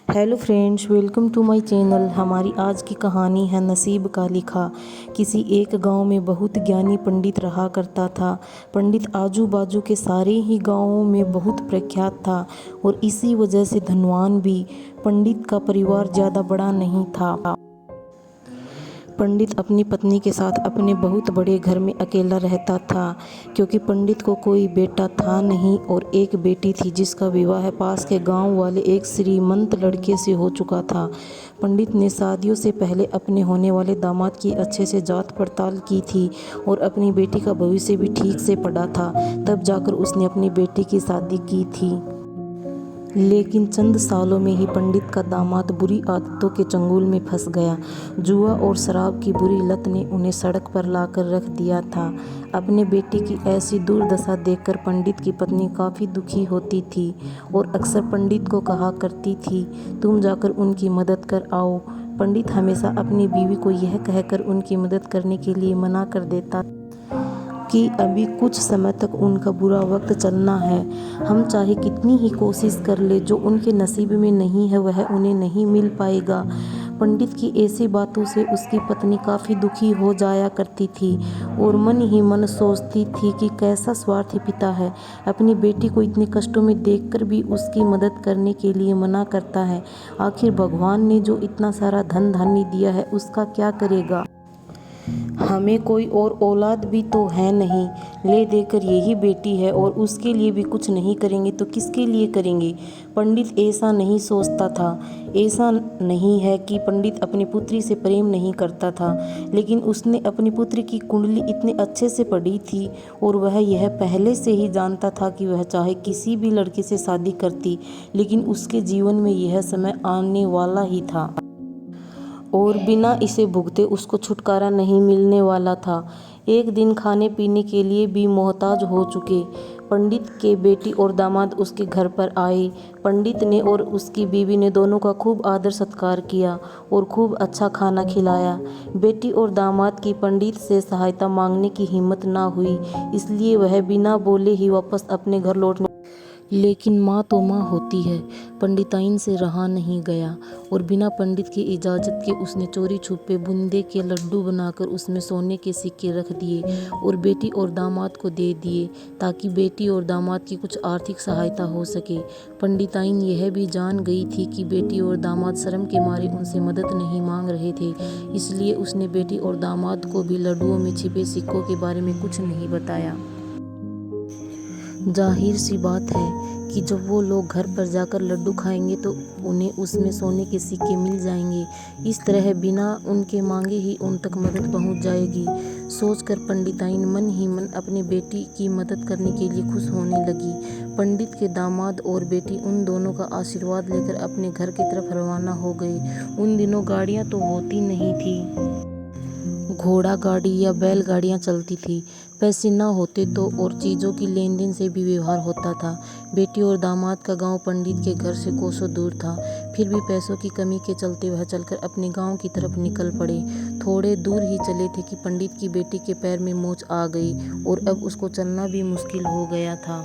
Hello friends, welcome to my channel. हमारी आज की कहानी है नसीब का लिखा। किसी एक गांव में बहुत ज्ञानी पंडित रहा करता था। पंडित आजू बाजू के सारे ही गांवों में बहुत प्रख्यात था और इसी वजह से धनवान भी। पंडित का परिवार ज़्यादा बड़ा नहीं था। पंडित अपनी पत्नी के साथ अपने बहुत बड़े घर में अकेला रहता था, क्योंकि पंडित को कोई बेटा था नहीं और एक बेटी थी जिसका विवाह पास के गांव वाले एक श्रीमंत लड़के से हो चुका था। पंडित ने शादियों से पहले अपने होने वाले दामाद की अच्छे से जांच पड़ताल की थी और अपनी बेटी का भविष्य भी ठीक से पढ़ा था। तब जाकर उसने अपनी बेटी की शादी की थी। लेकिन चंद सालों में ही पंडित का दामाद बुरी आदतों के चंगुल में फंस गया। जुआ और शराब की बुरी लत ने उन्हें सड़क पर लाकर रख दिया था। अपने बेटे की ऐसी दुर्दशा देखकर पंडित की पत्नी काफ़ी दुखी होती थी और अक्सर पंडित को कहा करती थी, तुम जाकर उनकी मदद कर आओ। पंडित हमेशा अपनी बीवी को यह कहकर उनकी मदद करने के लिए मना कर देता कि अभी कुछ समय तक उनका बुरा वक्त चलना है। हम चाहे कितनी ही कोशिश कर ले, जो उनके नसीब में नहीं है वह उन्हें नहीं मिल पाएगा। पंडित की ऐसी बातों से उसकी पत्नी काफ़ी दुखी हो जाया करती थी और मन ही मन सोचती थी कि कैसा स्वार्थी पिता है, अपनी बेटी को इतने कष्टों में देखकर भी उसकी मदद करने के लिए मना करता है। आखिर भगवान ने जो इतना सारा धन धान्य दिया है उसका क्या करेगा। हमें कोई और औलाद भी तो है नहीं, ले देकर यही बेटी है और उसके लिए भी कुछ नहीं करेंगे तो किसके लिए करेंगे। पंडित ऐसा नहीं सोचता था। ऐसा नहीं है कि पंडित अपनी पुत्री से प्रेम नहीं करता था, लेकिन उसने अपनी पुत्री की कुंडली इतने अच्छे से पढ़ी थी और वह यह पहले से ही जानता था कि वह चाहे किसी भी लड़के से शादी करती, लेकिन उसके जीवन में यह समय आने वाला ही था और बिना इसे भुगते उसको छुटकारा नहीं मिलने वाला था। एक दिन खाने पीने के लिए भी मोहताज हो चुके पंडित के बेटी और दामाद उसके घर पर आए। पंडित ने और उसकी बीवी ने दोनों का खूब आदर सत्कार किया और खूब अच्छा खाना खिलाया। बेटी और दामाद की पंडित से सहायता मांगने की हिम्मत ना हुई, इसलिए वह बिना बोले ही वापस अपने घर लौटने। लेकिन माँ तो माँ होती है, पंडिताइन से रहा नहीं गया और बिना पंडित की इजाज़त के उसने चोरी छुपे बूंदे के लड्डू बनाकर उसमें सोने के सिक्के रख दिए और बेटी और दामाद को दे दिए, ताकि बेटी और दामाद की कुछ आर्थिक सहायता हो सके। पंडिताइन यह भी जान गई थी कि बेटी और दामाद शर्म के मारे उनसे मदद नहीं मांग रहे थे, इसलिए उसने बेटी और दामाद को भी लड्डुओं में छिपे सिक्कों के बारे में कुछ नहीं बताया। जाहिर सी बात है कि जब वो लोग घर पर जाकर लड्डू खाएंगे तो उन्हें उसमें सोने के सिक्के मिल जाएंगे। इस तरह बिना उनके मांगे ही उन तक मदद पहुंच जाएगी। सोचकर पंडिताइन मन ही मन अपने बेटी की मदद करने के लिए खुश होने लगी। पंडित के दामाद और बेटी उन दोनों का आशीर्वाद लेकर अपने घर की तरफ रवाना हो गए। उन दिनों गाड़ियां तो होती नहीं थी, घोड़ा गाड़ी या बैलगाड़ियाँ चलती थी। पैसे न होते तो और चीज़ों की लेन देन से भी व्यवहार होता था। बेटी और दामाद का गांव पंडित के घर से कोसों दूर था, फिर भी पैसों की कमी के चलते वह चलकर अपने गांव की तरफ निकल पड़े। थोड़े दूर ही चले थे कि पंडित की बेटी के पैर में मोच आ गई और अब उसको चलना भी मुश्किल हो गया था।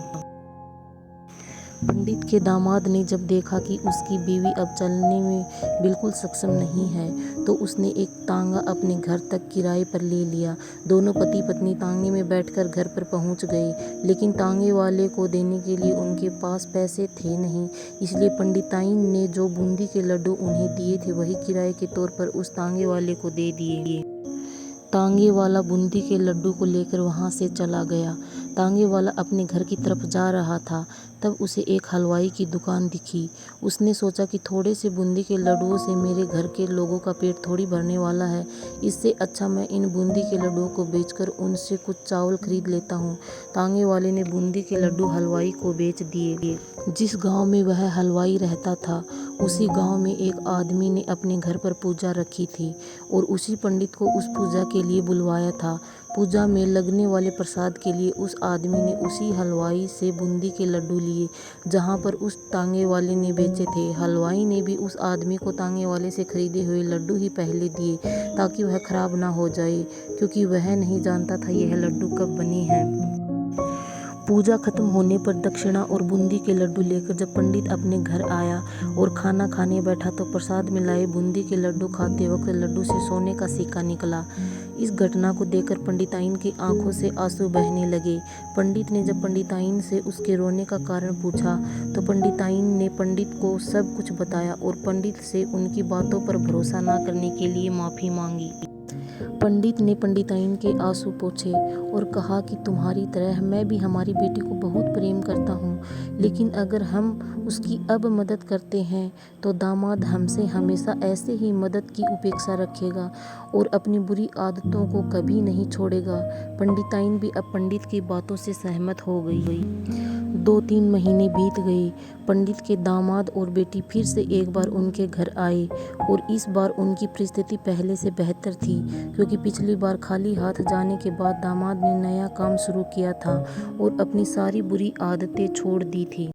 पंडित के दामाद ने जब देखा कि उसकी बीवी अब चलने में बिल्कुल सक्षम नहीं है, तो उसने एक तांगा अपने घर तक किराए पर ले लिया। दोनों पति पत्नी तांगे में बैठकर घर पर पहुंच गए, लेकिन तांगे वाले को देने के लिए उनके पास पैसे थे नहीं, इसलिए पंडिताइन ने जो बूंदी के लड्डू उन्हें दिए थे वही किराए के तौर पर उस तांगे वाले को दे दिए। तांगे वाला बूंदी के लड्डू को लेकर वहां से चला गया। तांगे वाला अपने घर की तरफ जा रहा था, तब उसे एक हलवाई की दुकान दिखी। उसने सोचा कि थोड़े से बूंदी के लड्डुओं से मेरे घर के लोगों का पेट थोड़ी भरने वाला है, इससे अच्छा मैं इन बूंदी के लड्डुओं को बेचकर उनसे कुछ चावल खरीद लेता हूँ। तांगे वाले ने बूंदी के लड्डू हलवाई को बेच दिए। जिस गांव में वह हलवाई रहता था, उसी गांव में एक आदमी ने अपने घर पर पूजा रखी थी और उसी पंडित को उस पूजा के लिए बुलवाया था। पूजा में लगने वाले प्रसाद के लिए उस आदमी ने उसी हलवाई से बूंदी के लड्डू लिए जहां पर उस तांगे वाले ने बेचे थे। हलवाई ने भी उस आदमी को तांगे वाले से खरीदे हुए लड्डू ही पहले दिए, ताकि वह खराब ना हो जाए, क्योंकि वह नहीं जानता था यह लड्डू कब बने हैं। पूजा खत्म होने पर दक्षिणा और बूंदी के लड्डू लेकर जब पंडित अपने घर आया और खाना खाने बैठा तो प्रसाद में लाए बूंदी के लड्डू खाते वक्त लड्डू से सोने का सिक्का निकला। इस घटना को देखकर पंडिताइन की आंखों से आंसू बहने लगे। पंडित ने जब पंडिताइन से उसके रोने का कारण पूछा तो पंडिताइन ने पंडित को सब कुछ बताया और पंडित से उनकी बातों पर भरोसा न करने के लिए माफ़ी मांगी। पंडित ने पंडिताइन के आंसू पोंछे और कहा कि तुम्हारी तरह मैं भी हमारी बेटी को बहुत प्रेम करता हूँ, लेकिन अगर हम उसकी अब मदद करते हैं तो दामाद हमसे हमेशा ऐसे ही मदद की उपेक्षा रखेगा और अपनी बुरी आदतों को कभी नहीं छोड़ेगा। पंडिताइन भी अब पंडित की बातों से सहमत हो गई। 2-3 महीने बीत गए। पंडित के दामाद और बेटी फिर से एक बार उनके घर आए और इस बार उनकी परिस्थिति पहले से बेहतर थी, क्योंकि पिछली बार खाली हाथ जाने के बाद दामाद ने नया काम शुरू किया था और अपनी सारी बुरी आदतें छोड़ दी थी।